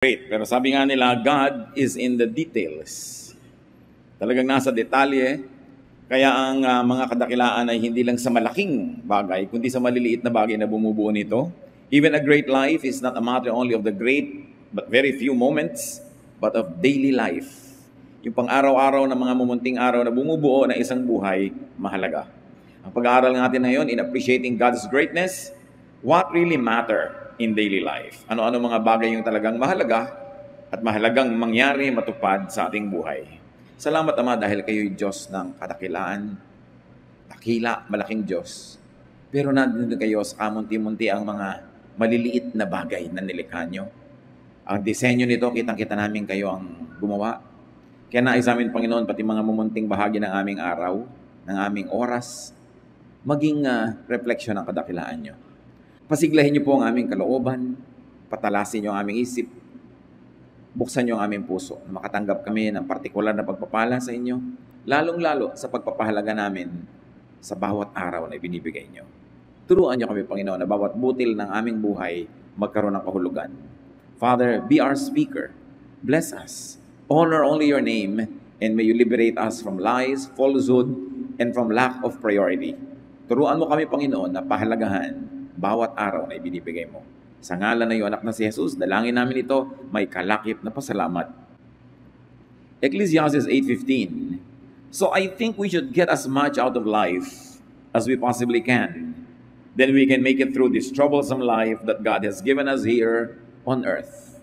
Great. Pero sabi nga nila, God is in the details. Talagang nasa detalye. Kaya ang mga kadakilaan ay hindi lang sa malaking bagay, kundi sa maliliit na bagay na bumubuo nito. Even a great life is not a matter only of the great but very few moments, but of daily life. Yung pang-araw-araw na mga mumunting araw na bumubuo na isang buhay, mahalaga. Ang pag-aaral natin ngayon in appreciating God's greatness, what really matter in daily life. Ano-ano mga bagay yung talagang mahalaga at mahalagang mangyari, matupad sa ating buhay. Salamat, Ama, dahil kayo'y Diyos ng kadakilaan, dakila, malaking Diyos. Pero nandito kayo sa kamunti-munti ang mga maliliit na bagay na nilikha nyo. Ang disenyo nito, kitang-kita namin kayo ang gumawa. Kaya nais amin, Panginoon, pati mga mumunting bahagi ng aming araw, ng aming oras, maging refleksyon ng kadakilaan nyo. Pasiglahin niyo po ang aming kalooban, patalasin niyo ang aming isip, buksan niyo ang aming puso, na makatanggap kami ng partikular na pagpapala sa inyo, lalong-lalo sa pagpapahalaga namin sa bawat araw na ibinibigay niyo. Turuan niyo kami, Panginoon, na bawat butil ng aming buhay magkaroon ng kahulugan. Father, be our speaker. Bless us. Honor only your name, and may you liberate us from lies, falsehood, and from lack of priority. Turuan mo kami, Panginoon, na pahalagahan bawat araw na ibinibigay mo. Sa ngalan na iyong anak na si Jesus, dalangin namin ito, may kalakip na pasalamat. Ecclesiastes 8:15. So I think we should get as much out of life as we possibly can. Then we can make it through this troublesome life that God has given us here on earth.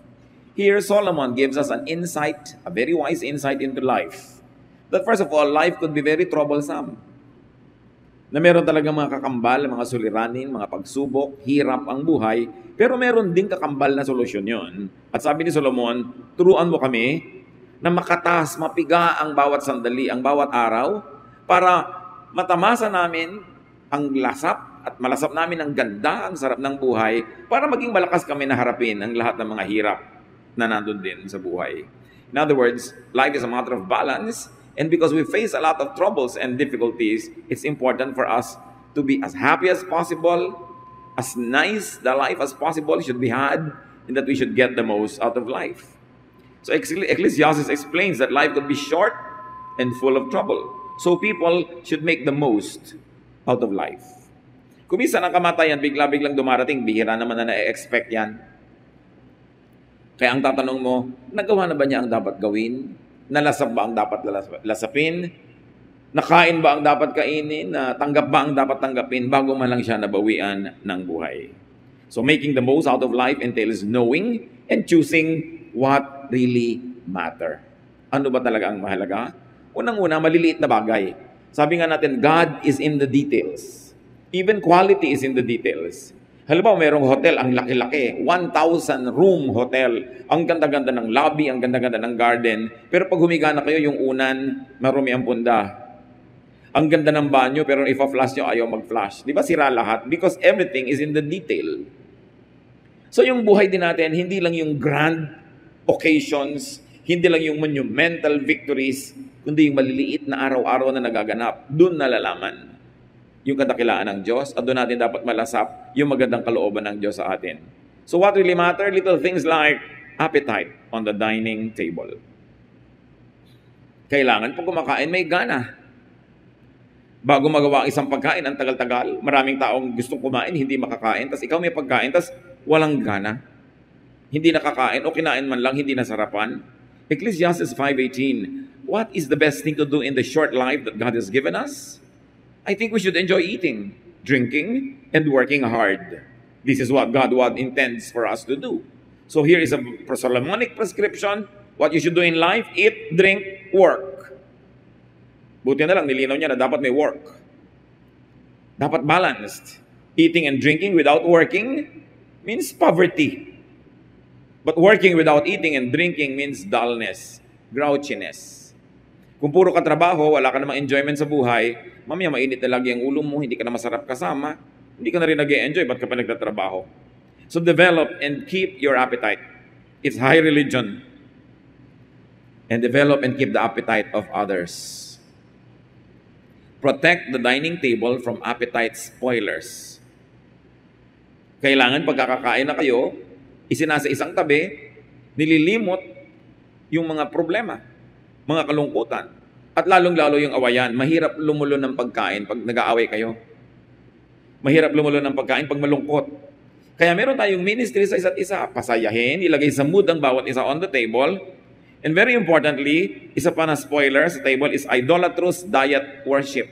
Here, Solomon gives us an insight, a very wise insight into life. That first of all, life could be very troublesome. Na meron talagang mga kakambal, mga suliranin, mga pagsubok, hirap ang buhay, pero meron din kakambal na solusyon yon. At sabi ni Solomon, turuan mo kami na makatas, mapiga ang bawat sandali, ang bawat araw, para matamasa namin ang lasap at malasap namin ang ganda, ang sarap ng buhay, para maging malakas kami na harapin ang lahat ng mga hirap na nandun din sa buhay. In other words, life is a matter of balance. And because we face a lot of troubles and difficulties, it's important for us to be as happy as possible, as nice the life as possible should be had, and that we should get the most out of life. So Ecclesiastes explains that life could be short and full of trouble. So people should make the most out of life. Kung minsan ang kamatayan, bigla-biglang dumarating, bihira naman na na-expect yan. Kaya ang tatanong mo, nagawa na ba niya ang dapat gawin? Nalasap ba ang dapat lasapin? Nakain ba ang dapat kainin? Tanggap ba ang dapat tanggapin bago man lang siya nabawian ng buhay? So making the most out of life entails knowing and choosing what really matter. Ano ba talaga ang mahalaga? Unang-una, maliliit na bagay. Sabi nga natin, God is in the details. Even quality is in the details. Halimbawa, mayroong hotel, ang laki-laki, 1,000 room hotel. Ang ganda-ganda ng lobby, ang ganda-ganda ng garden. Pero pag humiga na kayo, yung unan, marumi ang punda. Ang ganda ng banyo, pero ipa-flash nyo, ayaw mag-flash. Di ba sira lahat? Because everything is in the detail. So yung buhay din natin, hindi lang yung grand occasions, hindi lang yung monumental victories, kundi yung maliliit na araw-araw na nagaganap. Doon nalalaman yung kadakilaan ng Diyos, at doon natin dapat malasap yung magandang kalooban ng Diyos sa atin. So what really matter? Little things like appetite on the dining table. Kailangan pag kumakain, may gana. Bago magawa ang isang pagkain, ang tagal-tagal, maraming taong gustong kumain, hindi makakain, tas ikaw may pagkain, tas walang gana. Hindi nakakain o kinain man lang, hindi nasarapan. Ecclesiastes 5:18, what is the best thing to do in the short life that God has given us? I think we should enjoy eating, drinking, and working hard. This is what God intends for us to do. So here is a Solomonic prescription. What you should do in life, eat, drink, work. Buti na lang, nilinaw niya na dapat may work. Dapat balanced. Eating and drinking without working means poverty. But working without eating and drinking means dullness, grouchiness. Kung puro ka trabaho, wala ka namang enjoyment sa buhay, mamaya mainit na lagi ang ulo mo, hindi ka na masarap kasama, hindi ka na rin nag-e-enjoy, ba't ka pa nagtatrabaho? So develop and keep your appetite. It's high religion. And develop and keep the appetite of others. Protect the dining table from appetite spoilers. Kailangan pagkakakain na kayo, isinasa isang tabi, Nililimot yung mga problema, mga kalungkutan. At lalong-lalo yung awayan. Mahirap lumulo ng pagkain pag nag-aaway kayo. Mahirap lumulo ng pagkain pag malungkot. Kaya meron tayong ministry sa isa't isa. Pasayahin, ilagay sa mood ang bawat isa on the table. And very importantly, isa pa na spoiler sa table is idolatrous diet worship.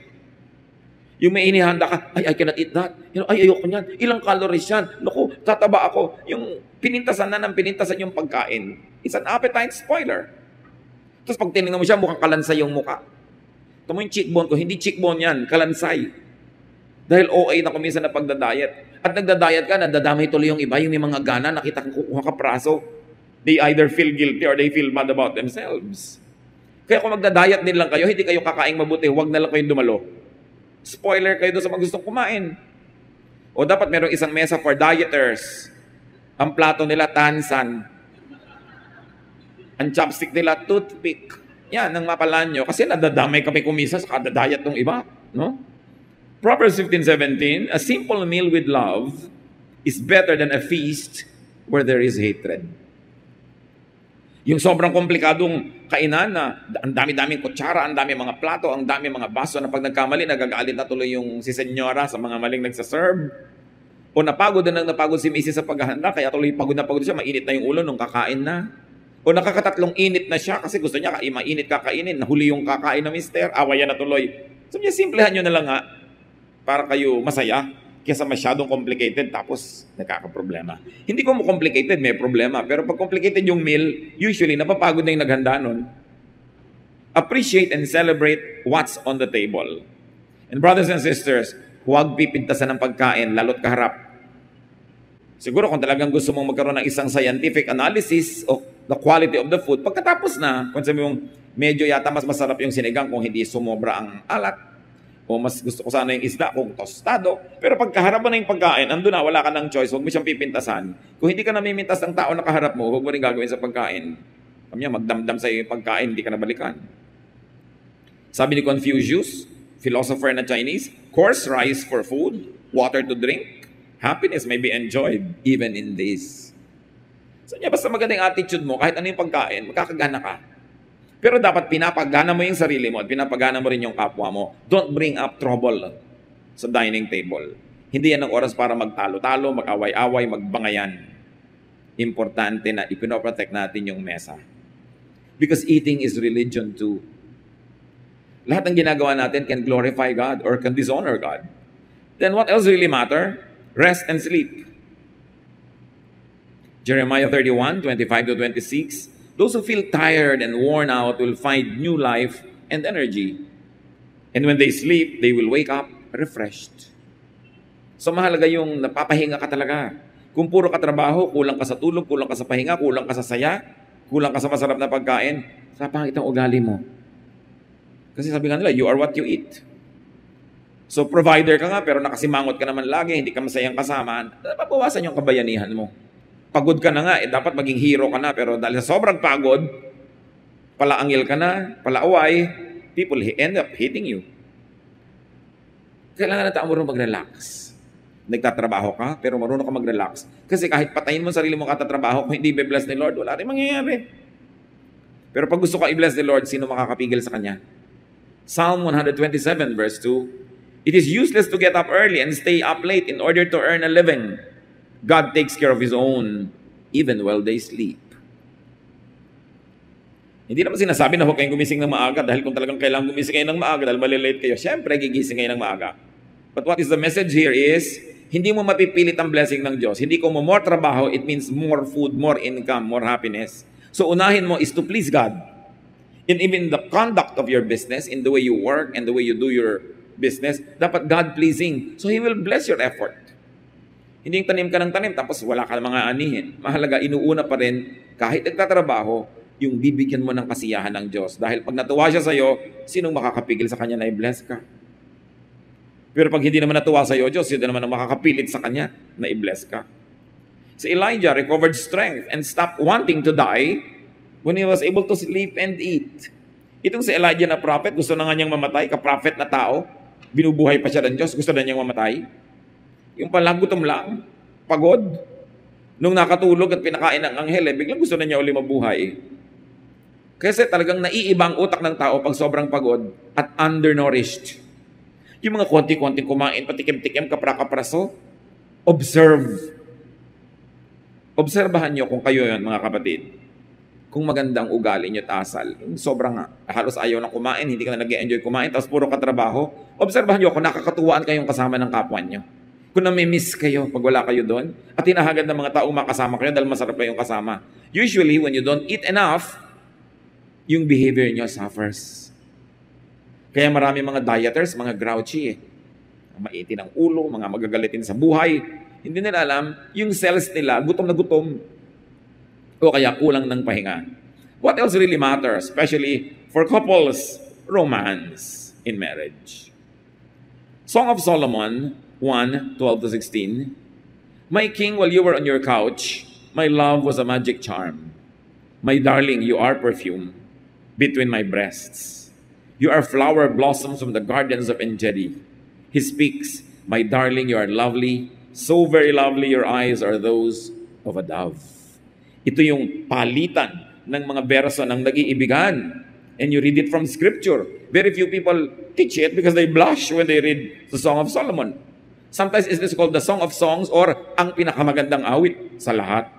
Yung may inihanda ka, I cannot eat that. Ay, ayoko niyan. Ilang calories yan. Naku, tataba ako. Yung pinintasan na ng pinintasan yung pagkain. It's an appetite spoiler. Tapos pag tinignan mo siya, mukhang kalansay yung mukha. Ito mo yung cheekbone ko. Hindi cheekbone yan, kalansay. Dahil OA na kuminsan na pagdadiet. At nagdadiet ka, nadadamay tuloy yung iba. Yung may mga gana, nakita kang kukuha ka praso. They either feel guilty or they feel bad about themselves. Kaya kung magdadiet din lang kayo, hindi kayo kakaing mabuti, huwag na lang kayong dumalo. Spoiler kayo doon sa mga gustong kumain. O dapat merong isang mesa for dieters. Ang plato nila, tansan. Ang chopstick nila, toothpick. Yan, ang mapalaan nyo. Kasi nadadamay kami kumisa sa kada diet ng iba. No? Proverbs 15:17, a simple meal with love is better than a feast where there is hatred. Yung sobrang komplikadong kainan na ang dami-daming kutsara, ang dami mga plato, ang dami mga baso na pag nagkamali, nagagalit na tuloy yung si senyora sa mga maling nagsaserve. O napagod si Mrs. sa paghahanda, kaya tuloy pagod na pagod siya, mainit na yung ulo nung kakain na. O nakakatatlong init na siya kasi gusto niya mainit kakainin, nahuli yung kakain na mister, awayan na tuloy. Sabi niya, simplehan nyo na lang nga para kayo masaya. Kesa masyadong complicated, tapos nagkakaproblema. Hindi ko mo complicated, may problema. Pero pag complicated yung meal, usually napapagod na yung naghanda nun. Appreciate and celebrate what's on the table. And brothers and sisters, huwag pipintasan ng pagkain, lalo't kaharap. Siguro kung talagang gusto mong magkaroon ng isang scientific analysis of the quality of the food, pagkatapos na, kung sabi mong medyo yata mas masarap yung sinigang kung hindi sumobra ang alat, o mas gusto ko sana yung isda kung tostado. Pero pag kaharap mo na yung pagkain, andun na, wala ka ng choice, huwag mo siyang pipintasan. Kung hindi ka namimintas ng tao na kaharap mo, huwag mo rin gagawin sa pagkain. Kanya, magdamdam sa iyo yung pagkain, hindi ka nabalikan. Sabi ni Confucius, philosopher na Chinese, coarse rice for food, water to drink, happiness may be enjoyed even in this. So niya, basta magandang attitude mo, kahit ano yung pagkain, magkakagana ka. Pero dapat pinapagana mo yung sarili mo at pinapagana mo rin yung kapwa mo. Don't bring up trouble sa dining table. Hindi yan ang oras para magtalo-talo, mag-away-away, magbangayan. Importante na ipinoprotect natin yung mesa. Because eating is religion too. Lahat ng ginagawa natin can glorify God or can dishonor God. Then what else really matter? Rest and sleep. Jeremiah 31:25-26. Those who feel tired and worn out will find new life and energy. And when they sleep, they will wake up refreshed. So mahalaga yung napapahinga ka talaga. Kung puro ka trabaho, kulang ka sa tulog, kulang ka sa pahinga, kulang ka sa saya, kulang ka sa masarap na pagkain, sa pangit ang ugali mo. Kasi sabi nga nila, you are what you eat. So provider ka nga, pero nakasimangot ka naman lagi, hindi ka masayang kasama, napabawasan yung kabayanihan mo. Pagod ka na nga, dapat maging hero ka na, pero dahil sa sobrang pagod, palaangil ka na, palaaway, people end up hating you. Kailangan na tayo marunong mag-relax. Nagtatrabaho ka, pero marunong ka mag-relax. Kasi kahit patayin mo sarili mo katatrabaho, kung hindi be-bless ni Lord, wala rin mangyayari. Pero pag gusto ka i-bless ni Lord, sino makakapigil sa Kanya? Psalm 127 verse 2, it is useless to get up early and stay up late in order to earn a living. God takes care of His own even while they sleep. Hindi naman sinasabi na huwag kayong gumising ng maaga dahil kung talagang kailangan gumising kayo ng maaga dahil malilate kayo, syempre gigising kayo ng maaga. But what is the message here is, hindi mo mapipilit ang blessing ng Diyos. Hindi ko mo more trabaho, it means more food, more income, more happiness. So unahin mo is to please God. In even the conduct of your business, in the way you work and the way you do your business, dapat God-pleasing. So He will bless your effort. Hindi yung tanim ka ng tanim, tapos wala ka mga anihin. Mahalaga, inuuna pa rin, kahit nagtatrabaho, yung bibigyan mo ng kasiyahan ng Diyos. Dahil pag natuwa siya sa'yo, sinong makakapigil sa Kanya na i-bless ka? Pero pag hindi naman natuwa sa'yo, Diyos, yun naman ang makakapilit sa Kanya na i-bless ka. Si Elijah recovered strength and stopped wanting to die when he was able to sleep and eat. Itong si Elijah na prophet, gusto na nga niyang mamatay, ka-prophet na tao, binubuhay pa siya ng Diyos, gusto na niyang mamatay. Yung pala gutom lang, pagod. Nung nakatulog at pinakain ng anghel, biglang gusto na niya uli mabuhay. Kasi talagang naiiba ang utak ng tao pag sobrang pagod at undernourished. Yung mga konti-konting kumain, patikim-tikim, kapra-kapraso, observe. Obserbahan nyo kung kayo yun, mga kapatid. Kung magandang ugali nyo tasal, sobrang halos ayaw na kumain, hindi ka na nag-enjoy kumain, tapos puro katrabaho, obserbahan nyo kung nakakatuwaan kayong kasama ng kapwa nyo. Kung nami-miss kayo pag wala kayo doon, at hinahagad ng mga taong makasama kayo dahil masarap kayong kasama. Usually, when you don't eat enough, yung behavior nyo suffers. Kaya marami mga dieters, mga grouchy eh. Maiti ng ulo, mga magagalitin sa buhay. Hindi nila alam, yung cells nila, gutom na gutom. O kaya kulang ng pahinga. What else really matters, especially for couples, romance in marriage. Song of Solomon 1:12-16. My king, while you were on your couch, my love was a magic charm. My darling, you are perfume between my breasts. You are flower blossoms from the gardens of En-Gedi. He speaks, my darling, you are lovely. So very lovely, your eyes are those of a dove. Ito yung palitan ng mga berso ng nag-iibigan. And you read it from Scripture. Very few people teach it because they blush when they read the Song of Solomon. Sometimes it is called the Song of Songs or ang pinakamagandang awit sa lahat.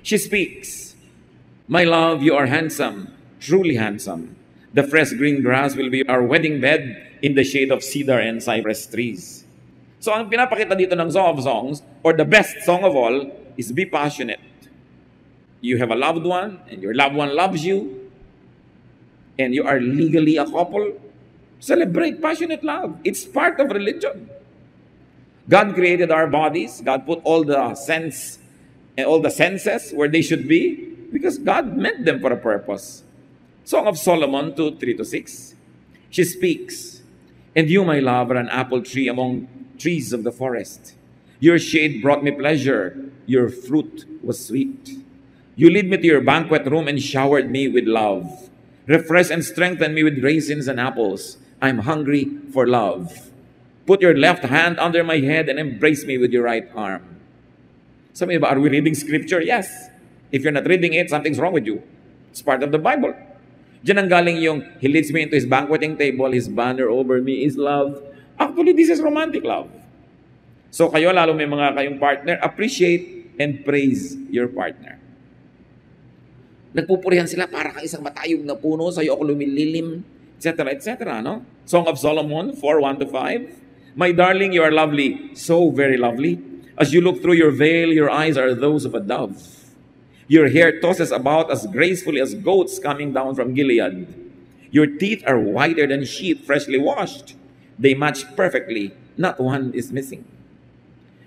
She speaks, my love, you are handsome, truly handsome. The fresh green grass will be our wedding bed in the shade of cedar and cypress trees. So ang pinapakita dito ng Song of Songs, or the best song of all, is be passionate. You have a loved one, and your loved one loves you, and you are legally a couple. Celebrate passionate love. It's part of religion. God created our bodies. God put all the sense and all the senses where they should be because God meant them for a purpose. Song of Solomon 2:3-6. She speaks, and you, my love, are an apple tree among trees of the forest. Your shade brought me pleasure. Your fruit was sweet. You lead me to your banquet room and showered me with love. Refresh and strengthen me with raisins and apples. I'm hungry for love. Put your left hand under my head and embrace me with your right arm. Sabi ba, are we reading Scripture? Yes. If you're not reading it, something's wrong with you. It's part of the Bible. Diyan ang galing yung, he leads me into his banqueting table, his banner over me is love. Actually, this is romantic love. So kayo, lalo may mga kayong partner, appreciate and praise your partner. Nagpupurihan sila para kang isang matayog na puno, sa'yo ako lumililim, etc., etc., no? Song of Solomon 4:1-5. My darling, you are lovely, so very lovely. As you look through your veil, your eyes are those of a dove. Your hair tosses about as gracefully as goats coming down from Gilead. Your teeth are whiter than sheep freshly washed. They match perfectly, not one is missing.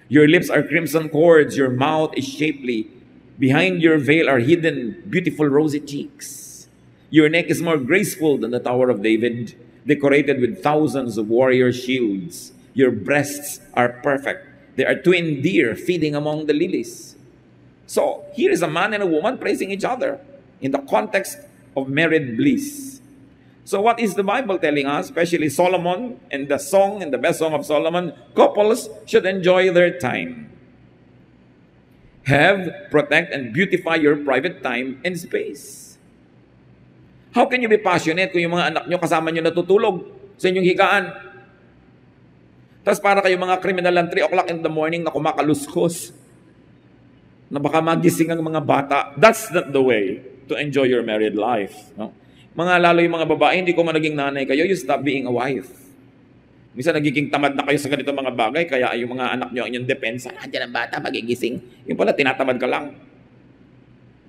Your lips are crimson cords, your mouth is shapely. Behind your veil are hidden beautiful rosy cheeks. Your neck is more graceful than the Tower of David, decorated with thousands of warrior shields. Your breasts are perfect. They are twin deer feeding among the lilies. So, here is a man and a woman praising each other in the context of married bliss. So, what is the Bible telling us? Especially Solomon and the song and the best song of Solomon, couples should enjoy their time. Have, protect, and beautify your private time and space. How can you be passionate kung yung mga anak nyo kasama nyo natutulog sa inyong higaan? Tapos para kayo mga kriminal ng 3 o'clock in the morning na kumakaluskos, na baka magising ang mga bata. That's not the way to enjoy your married life. No? Mga lalo yung mga babae, hindi ko man naging nanay kayo, you stop being a wife. Minsan nagiging tamad na kayo sa ganito mga bagay, kaya yung mga anak nyo ang inyong depensa, andyan ang bata, magigising. Yung pala, tinatamad ka lang.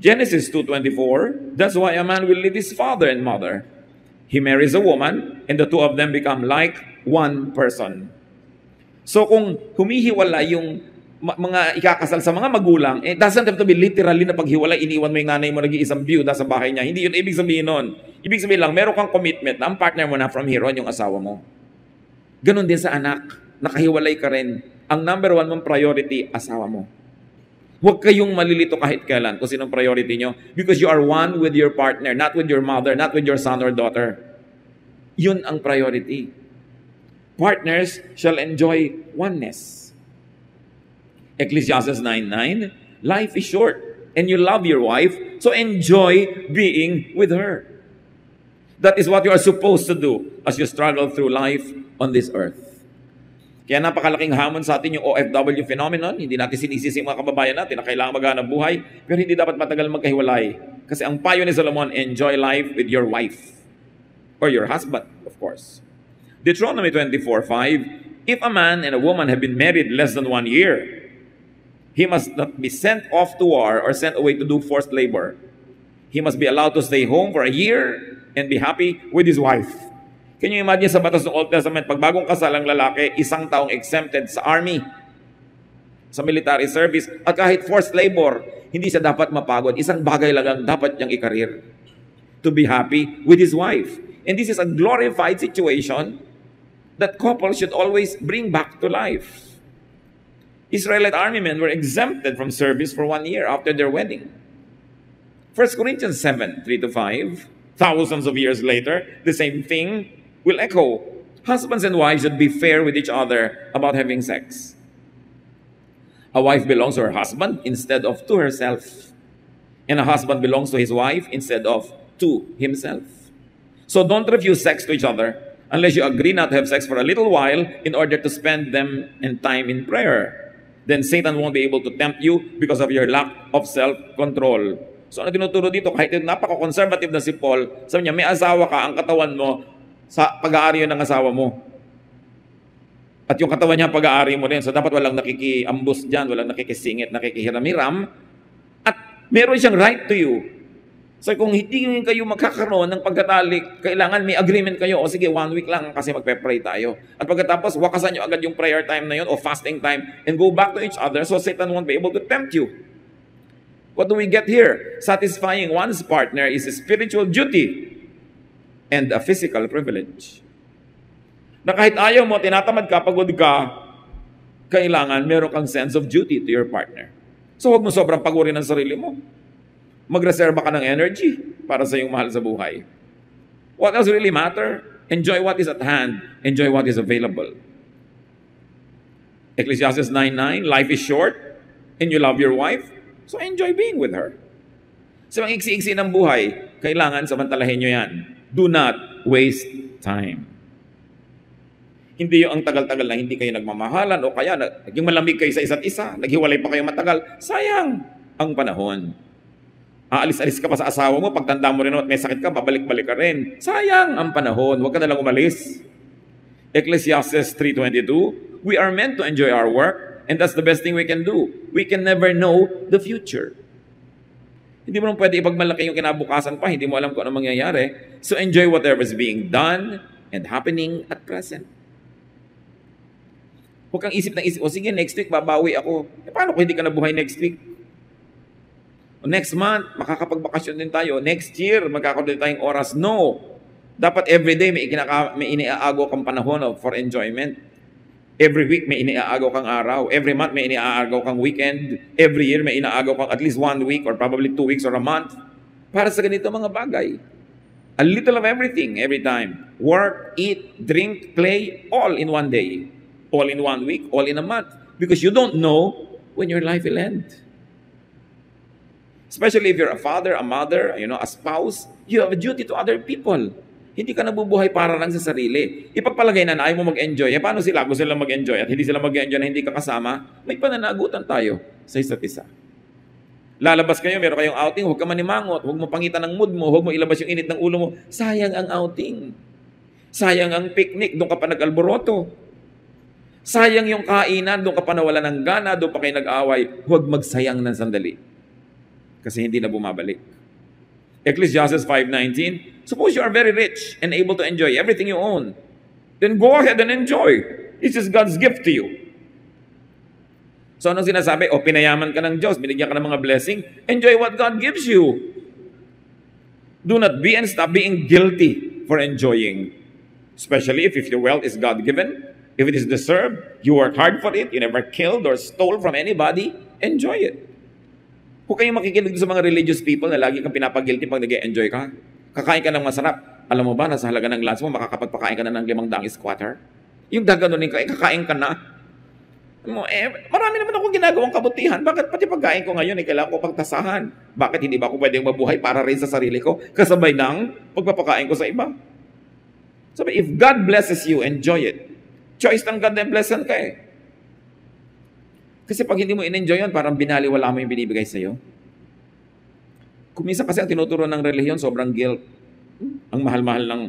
Genesis 2:24, that's why a man will leave his father and mother. He marries a woman, and the two of them become like one person. So kung humihiwala yung mga ikakasal sa mga magulang, it doesn't have to be literally na paghiwalay, iniwan mo yung nanay mo, nag-iisang byuda sa bahay niya. Hindi yun ibig sabihin nun. Ibig sabihin lang, meron kang commitment na ang partner mo na from here on yung asawa mo. Ganon din sa anak, nakahiwalay ka rin. Ang number 1 mong priority, asawa mo. Huwag kayong malilito kahit kailan kung sinong priority nyo because you are one with your partner, not with your mother, not with your son or daughter. Yun ang priority. Partners shall enjoy oneness. Ecclesiastes 9:9, Life is short, and you love your wife, so enjoy being with her. That is what you are supposed to do as you struggle through life on this earth. Kaya napakalaking hamon sa atin yung OFW phenomenon. Hindi natin sinisisi mga kababayan natin na kailangan maghanap buhay, pero hindi dapat matagal magkahiwalay. Kasi ang payo ni Solomon, enjoy life with your wife. Or your husband, of course. Deuteronomy 24:5, if a man and a woman have been married less than 1 year, he must not be sent off to war or sent away to do forced labor. He must be allowed to stay home for a year and be happy with his wife. Can you imagine sa batas ng Old Testament, pag bagong kasal ang lalaki, isang taong exempted sa army, sa military service, at kahit forced labor, hindi siya dapat mapagod. Isang bagay lang ang dapat niyang ikarir. To be happy with his wife. And this is a glorified situation that couples should always bring back to life. Israelite army men were exempted from service for 1 year after their wedding. 1 Corinthians 7:3-5, thousands of years later, the same thing will echo. Husbands and wives should be fair with each other about having sex. A wife belongs to her husband instead of to herself. And a husband belongs to his wife instead of to himself. So don't refuse sex to each other unless you agree not to have sex for a little while in order to spend them in time in prayer. Then Satan won't be able to tempt you because of your lack of self-control. So ano tinuturo dito? Kahit napaka-conservative na si Paul, sabi niya, may asawa ka, ang katawan mo, sa pag-aari ng asawa mo. At yung katawan niya, pag-aari mo rin. So dapat walang nakikiambus dyan, walang nakikisingit, nakikihiram-hiram. At meron siyang right to you. So kung hindi kayo magkakaroon ng pagkatalik, kailangan may agreement kayo. O sige, 1 week lang kasi magpe-pray tayo. At pagkatapos, wakasan nyo agad yung prayer time na yun o fasting time and go back to each other so Satan won't be able to tempt you. What do we get here? Satisfying one's partner is a spiritual duty and a physical privilege. Na kahit ayaw mo, tinatamad ka, pagod ka, kailangan meron kang sense of duty to your partner. So huwag mo sobrang pagurin ng sarili mo. Magreserba ka ng energy para sa iyong mahal sa buhay. What else really matter? Enjoy what is at hand. Enjoy what is available. Ecclesiastes 9:9, life is short and you love your wife, so enjoy being with her. Sa mga iksi-iksi ng buhay, kailangan samantalahin nyo yan. Do not waste time. Hindi yung ang tagal-tagal na hindi kayo nagmamahalan o kaya naging malamig kayo sa isa't isa, naghiwalay pa kayo matagal. Sayang ang panahon. Aalis-alis ka pa sa asawa mo, pagtanda mo rin at may sakit ka, babalik-balik ka rin. Sayang ang panahon. Huwag ka nalang umalis. Ecclesiastes 3:22, we are meant to enjoy our work and that's the best thing we can do. We can never know the future. Hindi mo naman pwede ipagmalaki yung kinabukasan pa, hindi mo alam kung ano mangyayari. So enjoy whatever is being done and happening at present. Huwag kang isip ng isip, o sige, next week babawi ako. Paano kung hindi ka nabuhay next week? O next month, makakapagbakasyon din tayo. Next year, magkakaroon din tayong oras. No. Dapat everyday may iniaago kang panahon for enjoyment. Every week may iniaagaw kang araw. Every month may iniaagaw kang weekend. Every year may inaagaw kang at least 1 week or probably 2 weeks or a month. Para sa ganito mga bagay. A little of everything every time. Work, eat, drink, play, all in 1 day. All in 1 week, all in a month. Because you don't know when your life will end. Especially if you're a father, a mother, a spouse, you have a duty to other people. Hindi ka nabubuhay para lang sa sarili. Ipagpalagay na ayaw mo mag-enjoy. Paano sila? Gusto sila mag-enjoy at hindi sila mag-enjoy na hindi ka kasama? May pananagutan tayo sa isa't isa. Lalabas kayo, meron kayong outing, huwag ka manimangot, huwag mo pangitan ng mood mo, huwag mo ilabas yung init ng ulo mo. Sayang ang outing. Sayang ang picnic, doon ka pa nag-alboroto. Sayang yung kainan, doon ka pa nawala ng gana, doon pa kayo nag-away. Huwag magsayang ng sandali. Kasi hindi na bumabalik. Ecclesiastes 5:19, suppose you are very rich and able to enjoy everything you own. Then go ahead and enjoy. This is God's gift to you. So anong sinasabi? Pinayaman ka ng Diyos, binigyan ka ng mga blessing. Enjoy what God gives you. Do not be and stop being guilty for enjoying. Especially if your wealth is God-given. If it is deserved, you work hard for it, you never killed or stole from anybody, enjoy it. Huwag kayong makikinig sa mga religious people na lagi kang pinapag-guilty pag nag-enjoy ka. Kakain ka ng masarap. Alam mo ba, nasa halaga ng lunch mo, makakapagpakain ka na ng 500 squatter? Yung gaganunin ka, kakain ka na. Marami naman ako ginagawang kabutihan. Bakit pati pagkain ko ngayon, kailangan ko pagtasahan? Bakit hindi ba ako pwedeng mabuhay para rin sa sarili ko, kasabay ng pagpapakain ko sa iba? Sabi, if God blesses you, enjoy it. Choice ng God na blessan ka eh. Kasi pag hindi mo in-enjoy yun, parang binaliwala mo yung binibigay sa'yo. Kumisa kasi ang tinuturo ng relihiyon, sobrang guilt. Ang mahal-mahal ng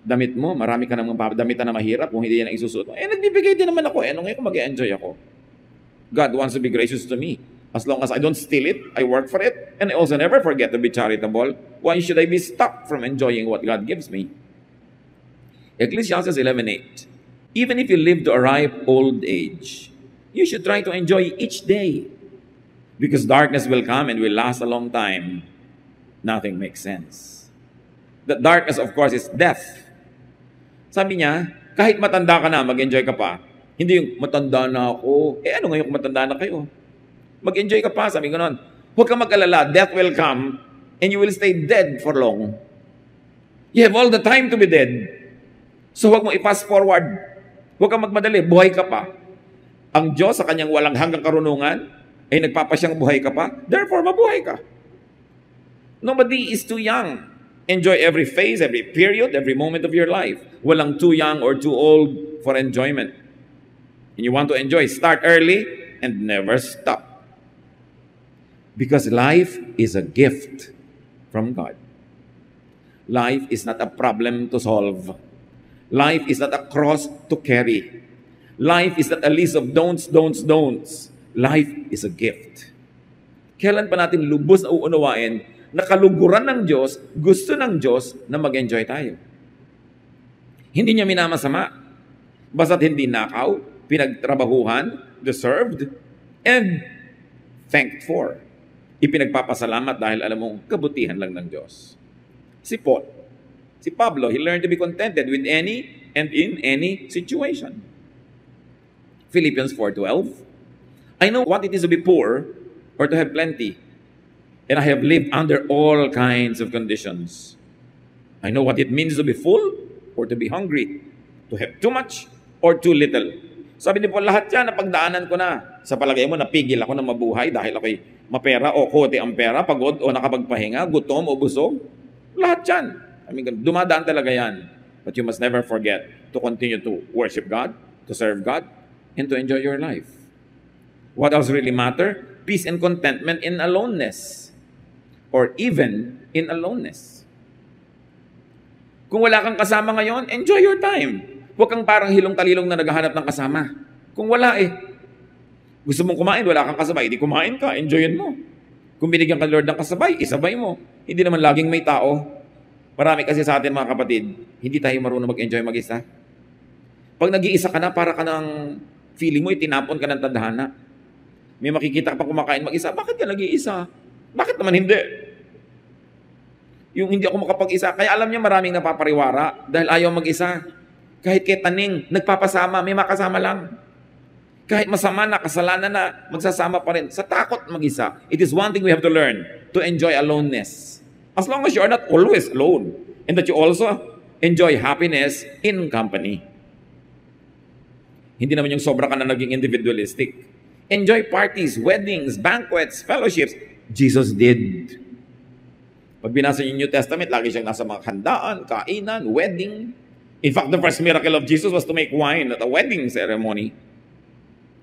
damit mo, marami ka namang damitan na mahirap kung hindi yan ang isusuot mo. Nagbibigay din naman ako. Ngayon ko mag-enjoy ako. God wants to be gracious to me. As long as I don't steal it, I work for it, and I also never forget to be charitable. Why should I be stopped from enjoying what God gives me? Ecclesiastes 11:8. Even if you live to a ripe old age, you should try to enjoy each day. Because darkness will come and will last a long time. Nothing makes sense. The darkness, of course, is death. Sabi niya, kahit matanda ka na, mag-enjoy ka pa. Hindi yung matanda na ako. Ano ngayon kung matanda na kayo? Mag-enjoy ka pa, sabi ko noon. Huwag kang mag-alala, death will come and you will stay dead for long. You have all the time to be dead. So huwag mo i-fast forward. Huwag kang magmadali, buhay ka pa. Ang Diyos sa kanyang walang hanggang karunungan ay nagpapasyang buhay ka pa, therefore mabuhay ka. Nobody is too young. Enjoy every phase, every period, every moment of your life. Walang too young or too old for enjoyment. And you want to enjoy, start early and never stop. Because life is a gift from God. Life is not a problem to solve. Life is not a cross to carry. Life is not a list of don'ts. Life is a gift. Kailan pa natin lubos na uunawain na kaluguran ng Diyos, gusto ng Diyos na mag-enjoy tayo. Hindi niya minamasama. Basta't hindi nakaw, pinagtrabahuhan, deserved, and thanked for. Ipinagpapasalamat dahil alam mong kabutihan lang ng Diyos. Si Pablo, he learned to be contented with any and in any situation. Philippians 4:12, I know what it is to be poor or to have plenty. And I have lived under all kinds of conditions. I know what it means to be full or to be hungry, to have too much or too little. Sabi ni Paul, lahat yan, napagdaanan ko na. Sa palagay mo, napigil ako na mabuhay dahil ako'y mapera o kote ang pera, pagod o nakapagpahinga, gutom o busog. Lahat yan. Dumadaan talaga yan. But you must never forget to continue to worship God, to serve God, and to enjoy your life. What else really matter? Peace and contentment in aloneness. Or even in aloneness. Kung wala kang kasama ngayon, enjoy your time. Huwag kang parang hilong-talilong na naghahanap ng kasama. Kung wala gusto mong kumain, wala kang kasabay, hindi kumain ka, enjoyin mo. Kung binigyan ka Lord ng kasabay, isabay mo. Hindi naman laging may tao. Marami kasi sa atin mga kapatid, hindi tayo marunong mag-enjoy mag-isa. Pag nag-iisa ka na, para ka ng feeling mo, itinapon ka ng tadhana. May makikita ka pa kumakain mag-isa, bakit ka nag-iisa? Bakit naman hindi? Yung hindi ako makapag-isa. Kaya alam niya maraming napapariwara dahil ayaw mag-isa. Kahit kay taning, nagpapasama, may makasama lang. Kahit masama na, kasalanan na, magsasama pa rin. Sa takot mag-isa. It is one thing we have to learn, to enjoy aloneness. As long as you are not always alone. And that you also enjoy happiness in company. Hindi naman yung sobra ka na naging individualistic. Enjoy parties, weddings, banquets, fellowships. Jesus did. Pag binasa yung New Testament, lagi siyang nasa mga handaan, kainan, wedding. In fact, the first miracle of Jesus was to make wine at a wedding ceremony.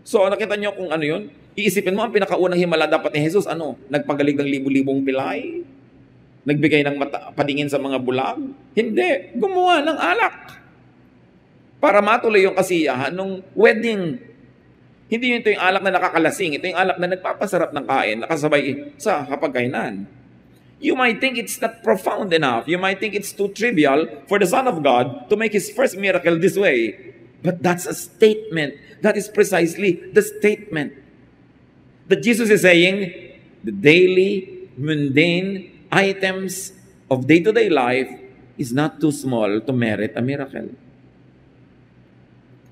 So, nakita niyo kung ano yun? Iisipin mo, ang pinakaunang himala dapat ni Jesus, nagpagalig ng libu-libong pilay? Nagbigay ng padingin sa mga bulag? Hindi. Gumawa ng alak. Para matuloy yung kasiyahan ng wedding. Hindi ito yung alak na nakakalasing. Ito yung alak na nagpapasarap ng kain, nakasabay sa hapagkainan. You might think it's not profound enough. You might think it's too trivial for the Son of God to make His first miracle this way. But that's a statement. That is precisely the statement. That Jesus is saying, the daily, mundane items of day-to-day life is not too small to merit a miracle.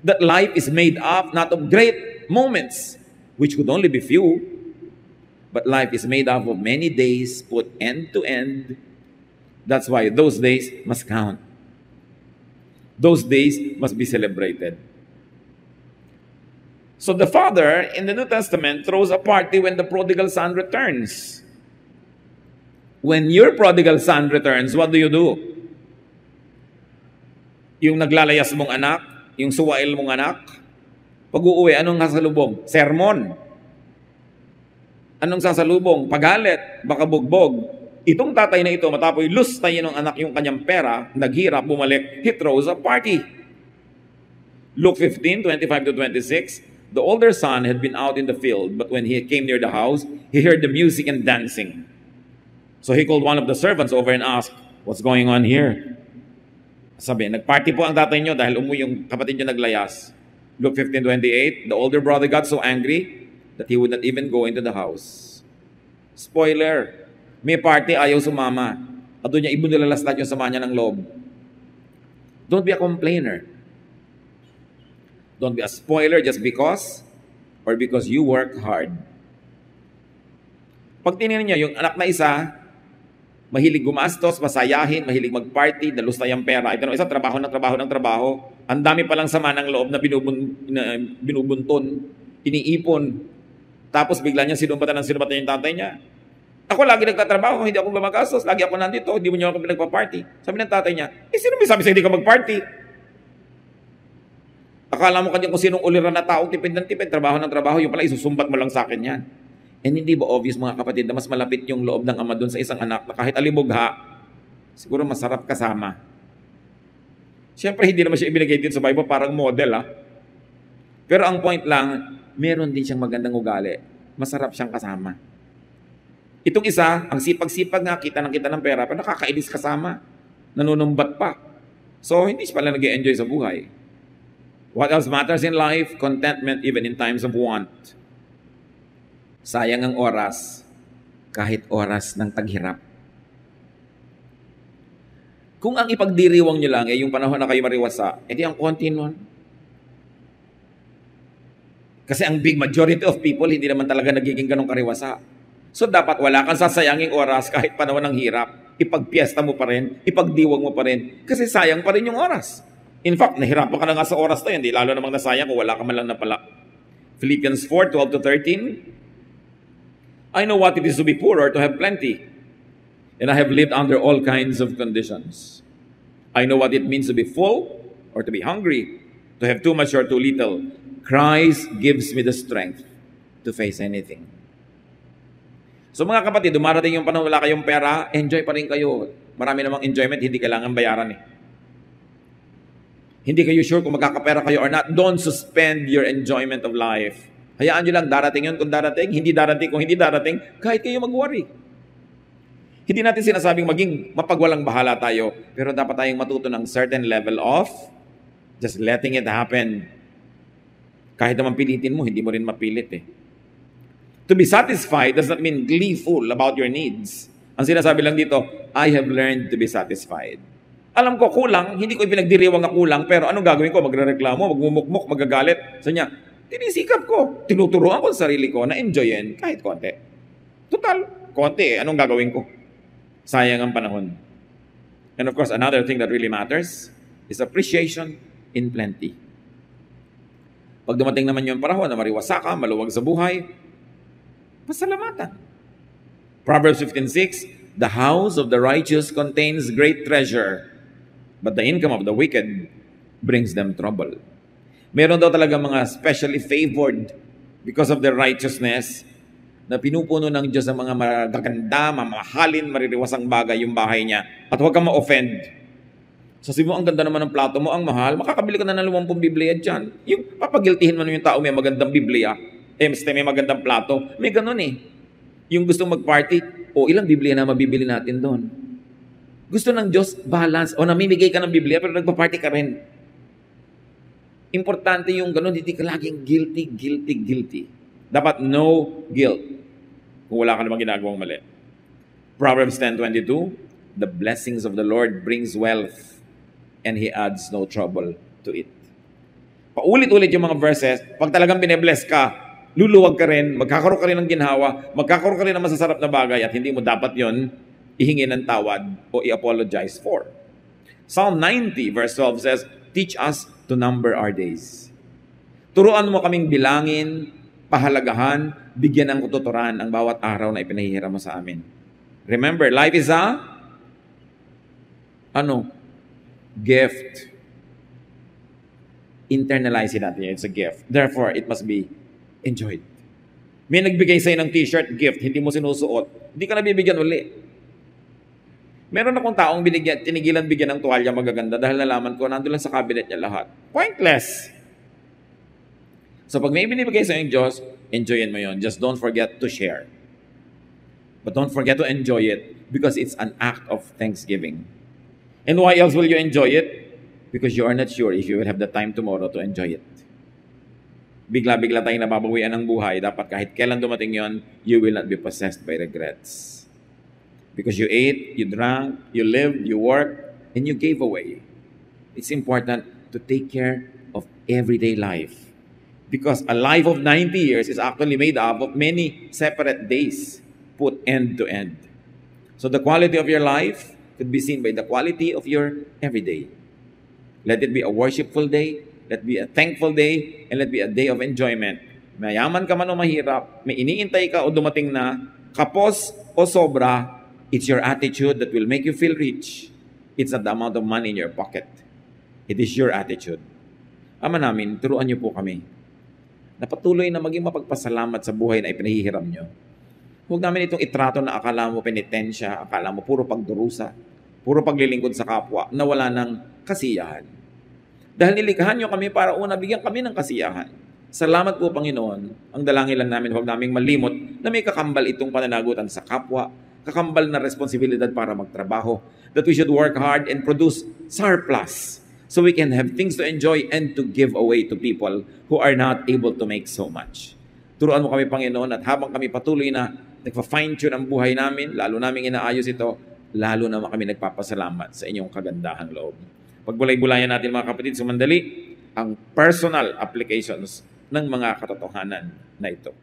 That life is made up not of great moments, which could only be few, but life is made up of many days put end to end. That's why those days must count. Those days must be celebrated. So the Father in the New Testament throws a party when the prodigal son returns. When your prodigal son returns, what do? Yung naglalayas mong anak, yung suwail mong anak, pag uuwi, anong sasalubong? Sermon. Anong sasalubong? Pagalit, baka bugbog. Itong tatay na ito, matapoy lustay ng anak yung kanyang pera, naghirap, bumalik, he throws a party. Luke 15:25-26, the older son had been out in the field, but when he came near the house, he heard the music and dancing. So he called one of the servants over and asked, "What's going on here?" Sabi, nagparty po ang tatay nyo dahil umuwi yung kapatid nyo naglayas. Luke 15:28, the older brother got so angry that he would not even go into the house. Spoiler, may party, ayaw sumama. At doon niya ibunilalas lahat yung sama niya ng loob. Don't be a complainer. Don't be a spoiler just because or because you work hard. Pag tinignan niya, yung anak na isa, mahilig gumastos, masayahin, mahilig mag-party, dalustay ang pera. Ito isa, trabaho ng trabaho. Ang dami palang sama ng loob na binubunton, iniipon. Tapos bigla niya sinumbatan yung tatay niya. Ako lagi nagtatrabaho, hindi ako gumagastos, lagi ako nandito, hindi mo niyo ako pinagpa-party. Sabi ng tatay niya, sino may sabi sa'yo hindi ka mag-party? Akala mo kanya kung sinong uliran na taong tipid ng tipid, trabaho ng trabaho, yung pala isusumbat mo lang sa akin yan. And hindi ba obvious mga kapatid na mas malapit yung loob ng ama doon sa isang anak na kahit alibugha, siguro masarap kasama. Siyempre hindi naman siya ibinigay din sa Bible parang model Pero ang point lang, meron din siyang magandang ugali. Masarap siyang kasama. Itong isa, ang sipag-sipag nga, kita ng pera, pero nakakainis kasama. Nanunumbat pa. So hindi siya pala nag-i-enjoy sa buhay. What else matters in life? Contentment even in times of want. Sayang ang oras, kahit oras ng taghirap. Kung ang ipagdiriwang nyo lang ay yung panahon na kayo mariwasa, edi ang konti nun. Kasi ang big majority of people, hindi naman talaga nagiging ganong kariwasa. So dapat wala kang sasayanging oras kahit panahon ng hirap. Ipagpiesta mo pa rin, ipagdiwang mo pa rin, kasi sayang pa rin yung oras. In fact, nahirapan ka na nga sa oras na yun, di lalo namang nasayang kung wala ka man lang napala. Philippians 4:12-13, I know what it is to be poor or to have plenty, and I have lived under all kinds of conditions. I know what it means to be full or to be hungry, to have too much or too little. Christ gives me the strength to face anything. So mga kapatid, dumarating yung panahon wala kayong pera, enjoy pa rin kayo. Marami namang enjoyment, hindi kailangan bayaran Hindi kayo sure kung magkakapera kayo or not. Don't suspend your enjoyment of life. Hayaan nyo lang, darating yun kung darating, hindi darating kung hindi darating, kahit kayo mag-worry. Hindi natin sinasabing maging mapagwalang bahala tayo, pero dapat tayong matuto ng certain level of just letting it happen. Kahit naman pilitin mo, hindi mo rin mapilit To be satisfied does not mean gleeful about your needs. Ang sinasabi lang dito, I have learned to be satisfied. Alam ko kulang, hindi ko ipinagdiriwang na kulang, pero anong gagawin ko? Magrereklamo, magmumukmuk, magagalit. So niya, tinisikap ko, tinuturuan ko sa sarili ko na enjoyin kahit konti. Total, konti anong gagawin ko? Sayang ang panahon. And of course, another thing that really matters is appreciation in plenty. Pag dumating naman yung panahon na mariwasa ka, maluwag sa buhay, pasalamatan. Proverbs 15:6, the house of the righteous contains great treasure, but the income of the wicked brings them trouble. Meron daw talaga mga specially favored because of their righteousness na pinupuno ng Diyos ng mga magaganda, mamahalin, maririwasang bagay yung bahay niya. At huwag kang ma-offend. Sabi mo, ang ganda naman ng plato mo, ang mahal, makakabili ka na ng 50 Biblia dyan. Yung papagiltihin mo yung tao may magandang Biblia, may magandang plato, may ganun Yung gustong mag-party, ilang Biblia na mabibili natin doon. Gusto ng Diyos, balance. Namimigay ka ng Biblia, pero nagpa-party ka rin. Importante yung ganun, hindi ka laging guilty. Dapat no guilt kung wala ka namang ginagawang mali. Proverbs 10:22, the blessings of the Lord brings wealth, and He adds no trouble to it. Paulit-ulit yung mga verses, pag talagang bine-bless ka, luluwag ka rin, magkakaroon ka rin ng ginhawa, magkakaroon ka rin ng masasarap na bagay, at hindi mo dapat yon ihingi ng tawad o i-apologize for. Psalm 90 verse 12 says, teach us to number our days, to Turuan mo kaming bilangin, pahalagahan, bigyan ng kututuran ang bawat araw na ipinahihiram mo sa amin. Remember, life is a gift. Internalize natin yun. It's a gift. Therefore, it must be enjoyed. May nagbigay sa'yo ng t-shirt, gift, hindi mo sinusuot. Hindi ka na bibigyan uli. Meron akong taong tinigilan bigyan ng tuwalya magaganda dahil nalaman ko, nandun lang sa cabinet niya lahat. Pointless. So pag may binibigay sa'yo yung Diyos, enjoyin mo yun. Just don't forget to share. But don't forget to enjoy it because it's an act of thanksgiving. And why else will you enjoy it? Because you are not sure if you will have the time tomorrow to enjoy it. Bigla-bigla tayong nababawian ng buhay. Dapat kahit kailan dumating yon, you will not be possessed by regrets. Because you ate, you drank, you lived, you worked, and you gave away. It's important to take care of everyday life. Because a life of 90 years is actually made up of many separate days put end to end. So the quality of your life could be seen by the quality of your everyday. Let it be a worshipful day, let it be a thankful day, and let it be a day of enjoyment. Mayaman ka man o mahirap, may iniintay ka o dumating na, kapos o sobra, it's your attitude that will make you feel rich. It's not the amount of money in your pocket. It is your attitude. Ama namin, turuan niyo po kami na patuloy na maging mapagpasalamat sa buhay na ipinahihiram niyo. Huwag namin itong itrato na akala mo penitensya, akala mo puro pagdurusa, puro paglilingkod sa kapwa, na wala ng kasiyahan. Dahil nilikhahan niyo kami para una bigyan kami ng kasiyahan. Salamat po, Panginoon. Ang dalangin lang namin, huwag naming malimot na may kakambal itong pananagutan sa kapwa, kakambal na responsibilidad para magtrabaho, that we should work hard and produce surplus so we can have things to enjoy and to give away to people who are not able to make so much. Turuan mo kami, Panginoon, at habang kami patuloy na nagpa-fine-tune ang buhay namin, lalo namin inaayos ito, lalo naman kami nagpapasalamat sa inyong kagandahang loob. Pagbulay-bulayan natin, mga kapatid, sumandali ang personal applications ng mga katotohanan na ito.